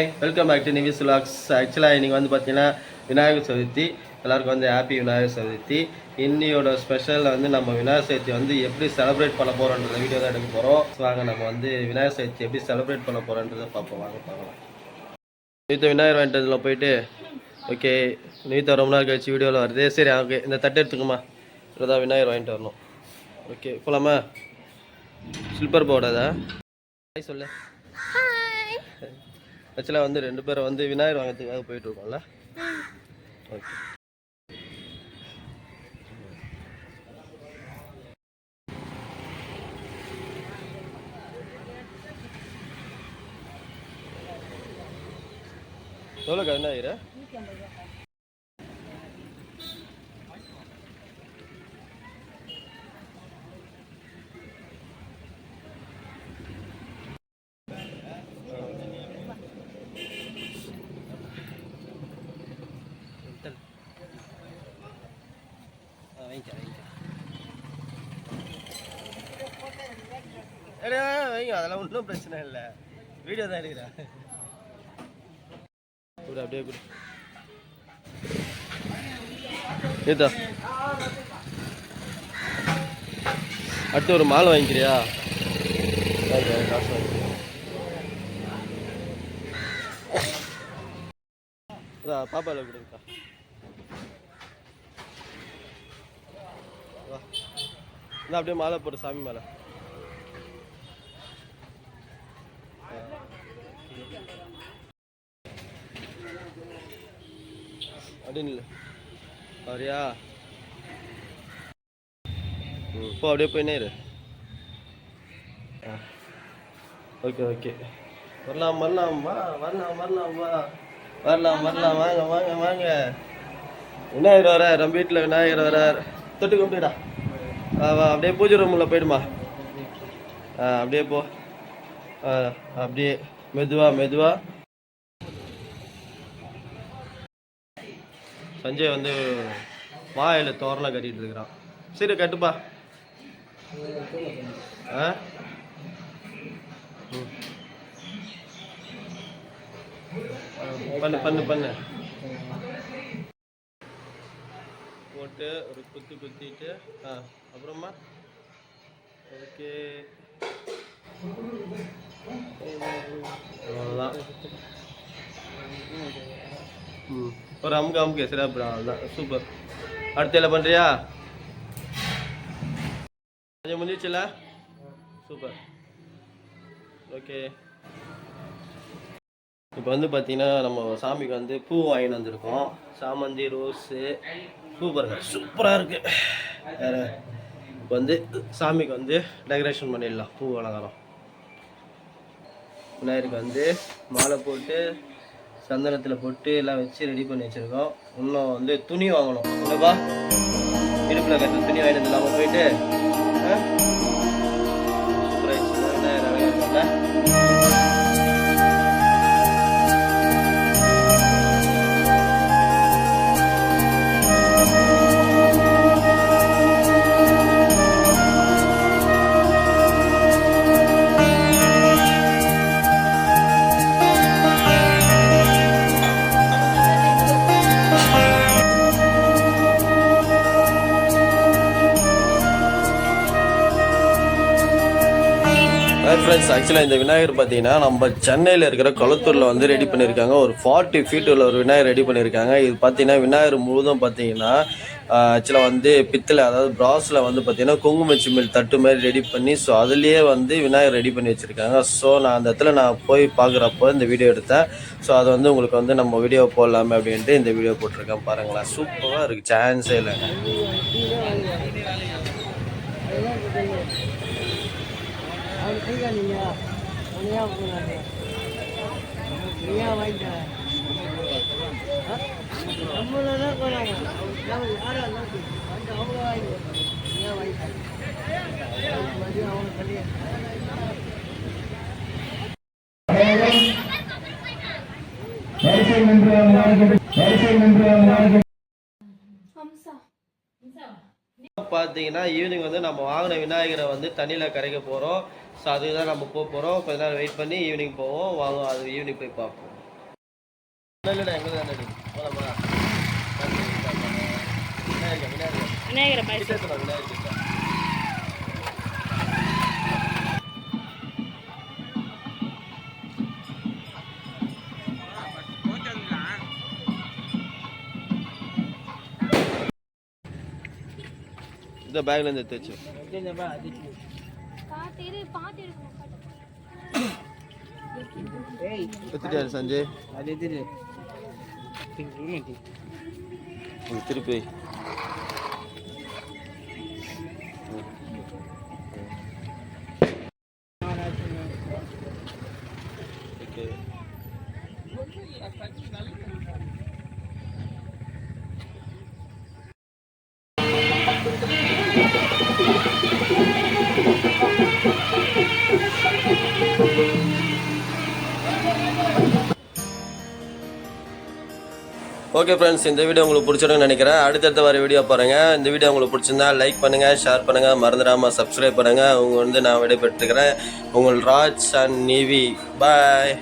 Hi welcome back to நிவிஸ் விலாக்ஸ். ஆக்சுவலாக இன்றைக்கி வந்து பார்த்தீங்கன்னா விநாயகர் சதுர்த்தி. எல்லாருக்கும் வந்து ஹாப்பி விநாயகர் சதுர்த்தி. இன்னையோட ஸ்பெஷலில் வந்து நம்ம விநாயகர் சதுர்த்தி வந்து எப்படி செலிப்ரேட் பண்ண போகிறோன்ற வீடியோ தான் எடுக்க போகிறோம். வாங்க நம்ம வந்து விநாயகர் சதுர்த்தி எப்படி செலிப்ரேட் பண்ண போகிறோன்றதை பார்ப்போம். வாங்க பார்க்கலாம். நீத்த விநாயகர் வேண்டதில் போயிட்டு ஓகே நீத்த ரொம்ப நாள் கழிச்சு வீடியோவில் வருது. சரி ஓகே இந்த தட்டு எடுத்துக்குமா, இதான் விநாயகர் வாங்கிட்டு வரணும். ஓகே போகலாமா? ஸ்லிப்பர் போடாதா? ஹாய் சொல்லு. ஆக்சுவலாக வந்து ரெண்டு பேரும் வந்து விநாயகர் வாங்கிறதுக்காக போயிட்டுருக்கோம்ல. ஓகே எவ்வளோக்கா விநாயகர்? வைங்க, அதெல்லாம் ஒன்றும் பிரச்சனை இல்லை. வீடியோ தான் எடுக்கிறேன். அப்படியே கொடு. ஏதா அடுத்து ஒரு மாலை வாங்கிக்கிறியா? காசு வாங்கிக்கிறியா? அதான் பாப்பாவில் கொடுங்கக்கா. வா அப்படியே மாலை போட்டு சாமி மாலை. அப்படின்னு இல்லை அப்படியா? இப்போ அப்படியே போயினே இரு. ஓகே ஓகே வரலாம் வரலாம் வா வரலாம் வரலாம் வா வரலாம் வரலாம் வாங்க வாங்க வாங்க. விநாயகர் வர நம்ம வீட்டில் விநாயகர் வரார். தொட்டு கும்பிடுடா. வா அப்படியே பூஜை ரூமில் போயிடுமா. அப்படியே போ. அப்படியே மெதுவா மெதுவா. சஞ்சய் வந்து வாயில் தோரணம் கட்டிகிட்டு இருக்கிறான். சரி கட்டுப்பா. பண்ணு பண்ணு பண்ணு. போட்டு ஒரு குத்தி குத்திட்டு அப்புறமா ஓகே அவ்வளோதான். ஒரு அமுக்கு அமுக்கு சரி அப்புறம் அவ்வளோதான். சூப்பர். அடுத்த எல்லாம் பண்ணுறியா? கொஞ்சம் முடிஞ்சிச்சுல? சூப்பர். ஓகே இப்போ வந்து பார்த்தீங்கன்னா நம்ம சாமிக்கு வந்து பூ வாங்கிட்டு வந்திருக்கோம். சாமந்தி ரோஸு சூப்பராக இருக்குது. வேறு இப்போ வந்து சாமிக்கு வந்து டெக்கரேஷன் பண்ணிடலாம். பூ அலங்காரம். விநாயகருக்கு வந்து மாலை போட்டு சந்தனத்தில் போட்டு எல்லாம் வச்சு ரெடி பண்ணி வச்சுருக்கோம். இன்னும் வந்து துணி வாங்கணும். இல்லைப்பா இடுப்பில் கட்டுற துணி வாங்கிட்டு இல்லாமல் போயிட்டு சூப்பராகிடுச்சு. விநாயகர் அழகாக இருக்கும்ல. ஃப்ரெண்ட்ஸ் ஆக்சுவலாக இந்த விநாயகர் பார்த்தீங்கன்னா நம்ம சென்னையில் இருக்கிற கொளத்தூரில் வந்து ரெடி பண்ணியிருக்காங்க. ஒரு 40 feet உள்ள ஒரு விநாயகர் ரெடி பண்ணியிருக்காங்க. இது பார்த்தீங்கன்னா விநாயகர் முழுதும் பார்த்தீங்கன்னா ஆக்சுவலாக வந்து பித்தளை, அதாவது பிராஸில் வந்து பார்த்தீங்கன்னா குங்குமச்சிமிழ் தட்டு மாதிரி ரெடி பண்ணி ஸோ அதுலேயே வந்து விநாயகர் ரெடி பண்ணி வச்சுருக்காங்க. ஸோ நான் அந்த இடத்துல நான் போய் பார்க்குறப்போ இந்த வீடியோ எடுத்தேன். ஸோ அது வந்து உங்களுக்கு வந்து நம்ம வீடியோ போடலாமே அப்படின்ட்டு இந்த வீடியோ போட்டிருக்கேன். பாருங்களேன், சூப்பராக இருக்குது. சான்ஸே இல்லை. பார்த்தீங்கன்னா ஈவினிங் வந்து நம்ம வாங்கின விநாயகரை வந்து தண்ணியில் கரைக்க போகிறோம். ஸோ அதுக்கு தான் நம்ம போக போகிறோம். கொஞ்ச நேரம் வெயிட் பண்ணி ஈவினிங் போவோம். வாங்க, அது ஈவினிங் போய் பார்ப்போம். இல்லைடா எங்கே தான் போலாமா? விநாயகரை பாய்ச்சி விநாயகர் இந்த பேக்ல இருந்து எடுத்து எடுத்துட்டாரு சஞ்சய். திருப்பி ஓகே ஃப்ரெண்ட்ஸ், இந்த வீடியோ உங்களுக்கு பிடிச்சிருக்குன்னு நினைக்கிறேன். அடுத்தடுத்த வர வீடியோ பாருங்கள். இந்த வீடியோ உங்களுக்கு பிடிச்சிருந்தா லைக் பண்ணுங்கள், ஷேர் பண்ணுங்கள், மறந்துடாமல் சப்ஸ்கிரைப் பண்ணுங்கள். நான் விடைபெற்றுக்கிறேன். உங்கள் ராஜ் அண்ட் நிவி. பாய்.